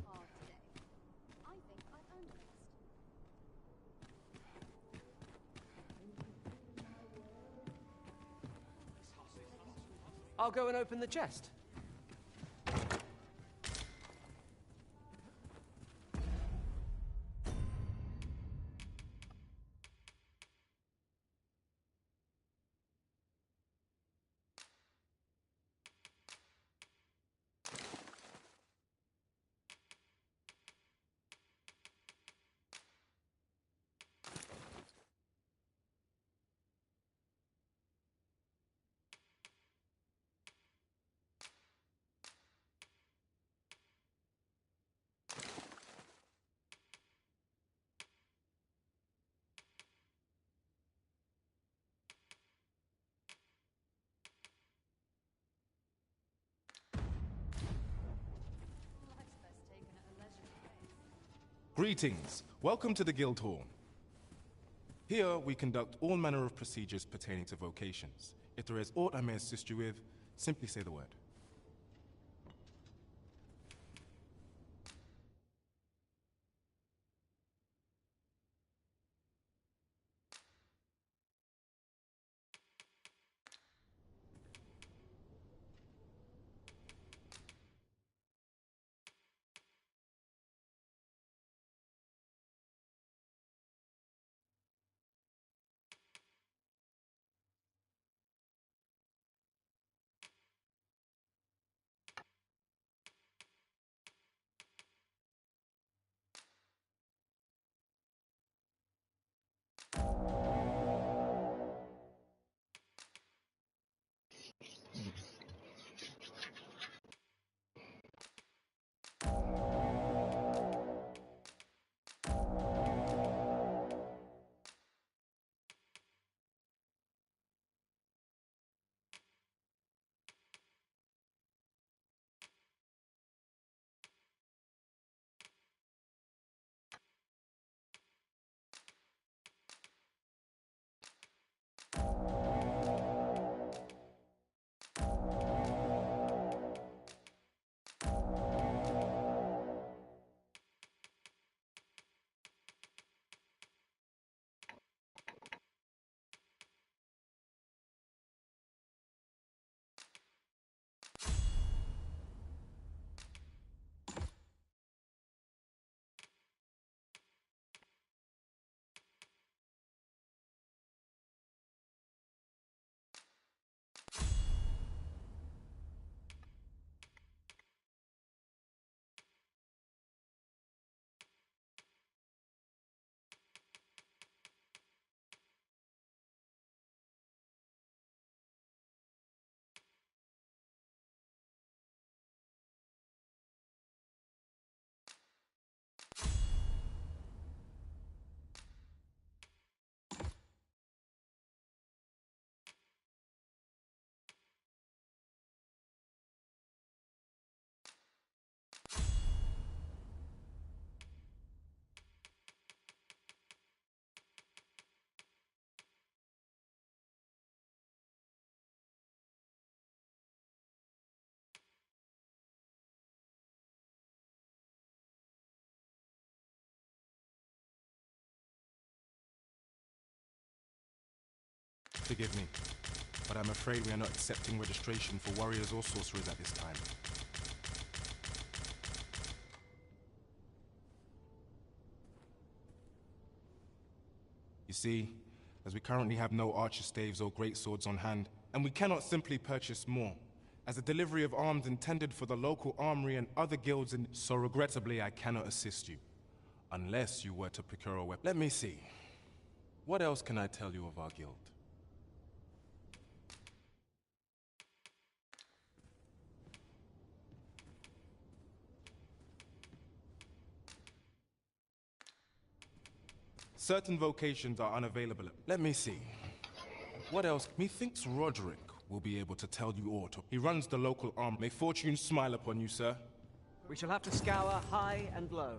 I'll go and open the chest. Greetings. Welcome to the Guild Hall. Here we conduct all manner of procedures pertaining to vocations. If there is aught I may assist you with, simply say the word. forgive me, but I'm afraid we are not accepting registration for warriors or sorcerers at this time. You see, as we currently have no archer staves or great swords on hand, and we cannot simply purchase more, as a delivery of arms intended for the local armory and other guilds, and so regrettably I cannot assist you, unless you were to procure a weapon. Let me see. What else can I tell you of our guild? Certain vocations are unavailable. Let me see. What else? Methinks Roderick will be able to tell you aught. He runs the local arm. May fortune smile upon you, sir. We shall have to scour high and low.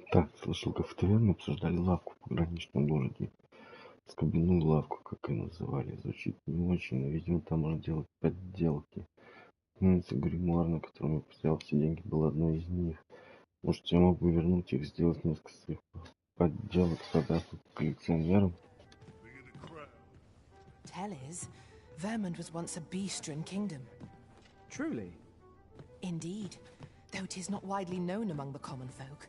Так, слышал, гафтаверны обсуждали лавку в пограничном городе. Скобяную лавку, как ее называли. Звучит не очень, но, видимо, там можно делать подделки. Помнится, гримуар, на котором я потерял все деньги, был одной из них. Может, я мог бы вернуть их, сделать несколько своих подделок, продав их коллекционерам? Tell is, Vermund was once a beast-ridden kingdom. Truly? Indeed, though it is not widely known among the common folk.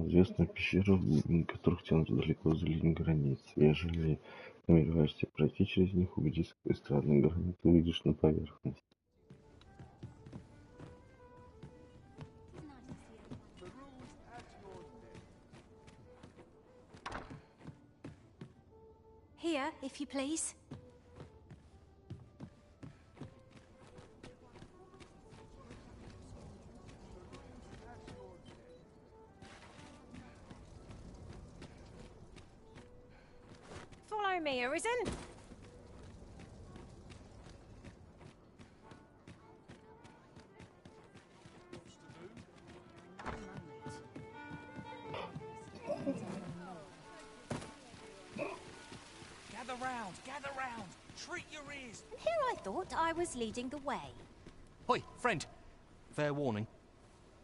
Известна пещера, глубины которых тянутся далеко за линию границ. Ежели намереваешься пройти через них, убедись, какой странной границы ты увидишь на поверхности. Here, if you please. Follow me, Arisen. Gather round! Treat your ears! And here I thought I was leading the way. Hoi, friend. Fair warning.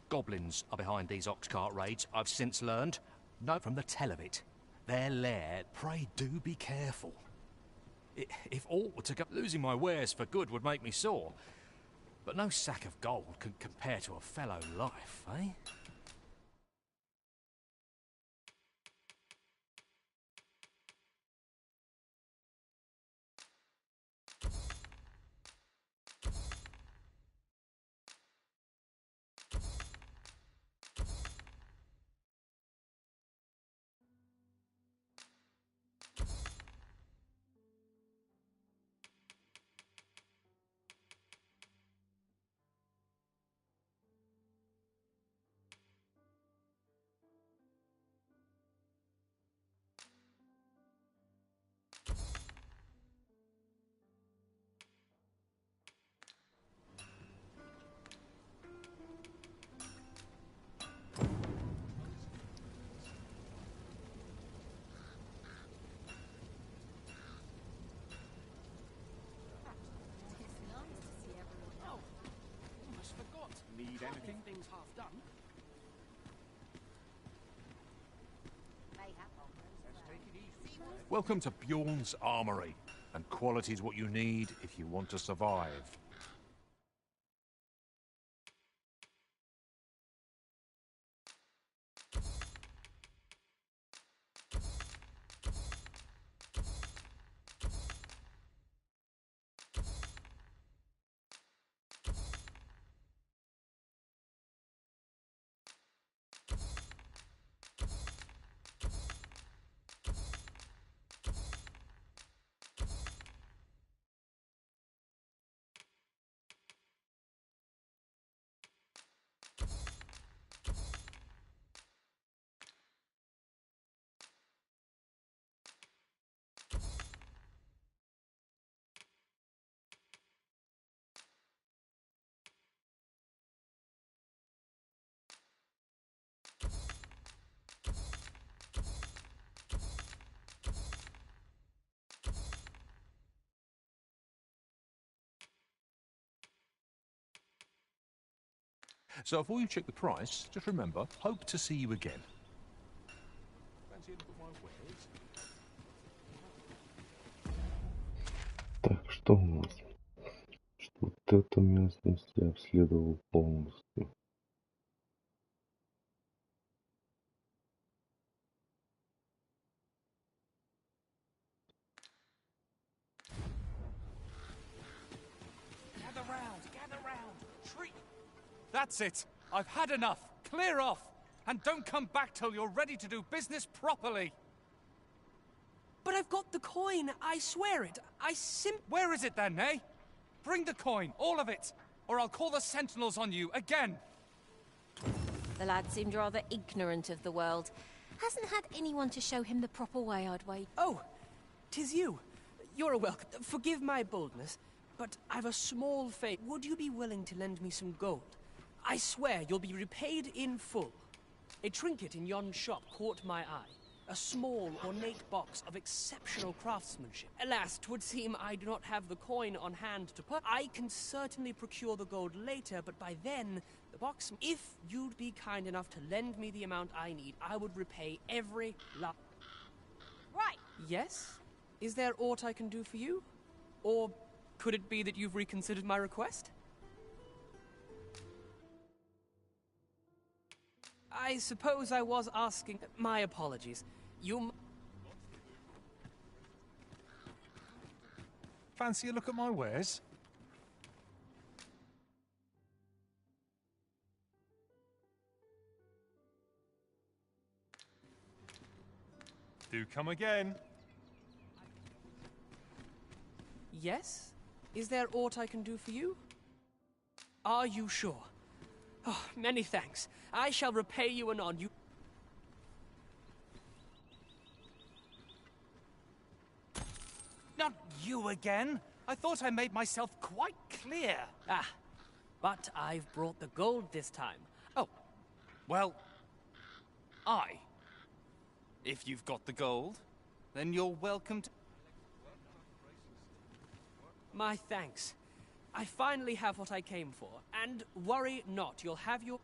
Goblins are behind these ox-cart raids, I've since learned. Note from the tell of it. Their lair, pray do be careful. If aught were to go, losing my wares for good would make me sore. But no sack of gold can compare to a fellow life, eh? Welcome to Bjorn's Armory, and quality's what you need if you want to survive. So before you check the price, just remember, hope to see you again. Fancy a look at my wares? Так, что у нас? Что вот эту местность я обследовал полностью. Gather round, gather round. Treat. That's it. I've had enough. Clear off. And don't come back till you're ready to do business properly. But I've got the coin, I swear it. Where is it then, eh? Bring the coin, all of it, or I'll call the sentinels on you again. The lad seemed rather ignorant of the world. Hasn't had anyone to show him the proper way, I'd wait. Oh, 'tis you. You're a welcome. Forgive my boldness, but I've a small favor. Would you be willing to lend me some gold? I swear you'll be repaid in full. A trinket in yon shop caught my eye. A small, ornate box of exceptional craftsmanship. Alas, 'twould seem I do not have the coin on hand to put. I can certainly procure the gold later, but by then, the box... If you'd be kind enough to lend me the amount I need, I would repay every Right. Yes? Is there aught I can do for you? Or could it be that you've reconsidered my request? I suppose I was asking... My apologies. Fancy a look at my wares? Do come again. Yes? Is there aught I can do for you? Are you sure? Oh, many thanks. I shall repay you anon. You... Not you again. I thought I made myself quite clear. Ah, but I've brought the gold this time. Oh, well, if you've got the gold, then you're welcome to... My thanks. I finally have what I came for, and worry not, you'll have your...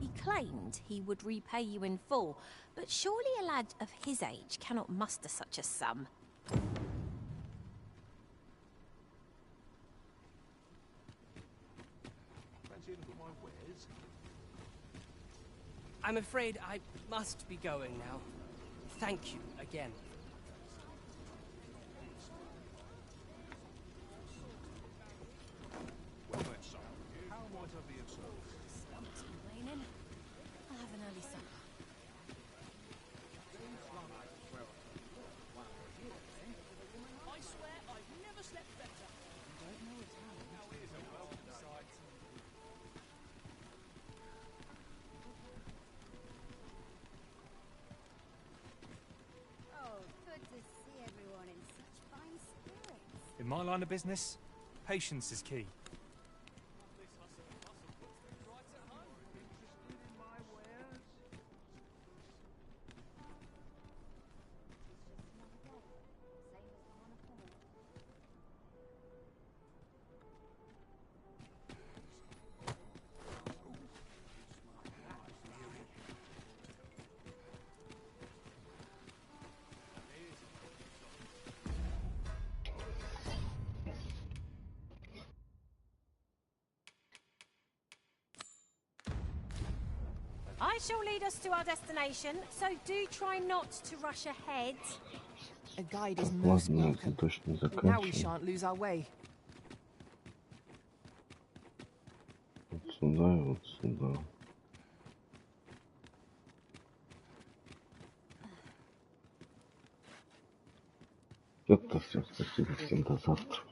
He claimed he would repay you in full, but surely a lad of his age cannot muster such a sum. Fancy a look at my wares? I'm afraid I must be going now. Thank you again. Well then, son, how might I be of service? Stumped and waning. I'll have an early supper. I swear I've never slept better. You don't know a town. Oh, good to see everyone in such fine spirits. In my line of business, patience is key. I shall lead us to our destination, so do try not to rush ahead. A guide is most Ладно, welcome. это точно But now we заканчиваем. shan't lose our way. Вот сюда и вот сюда. Это все. Спасибо всем. До завтра.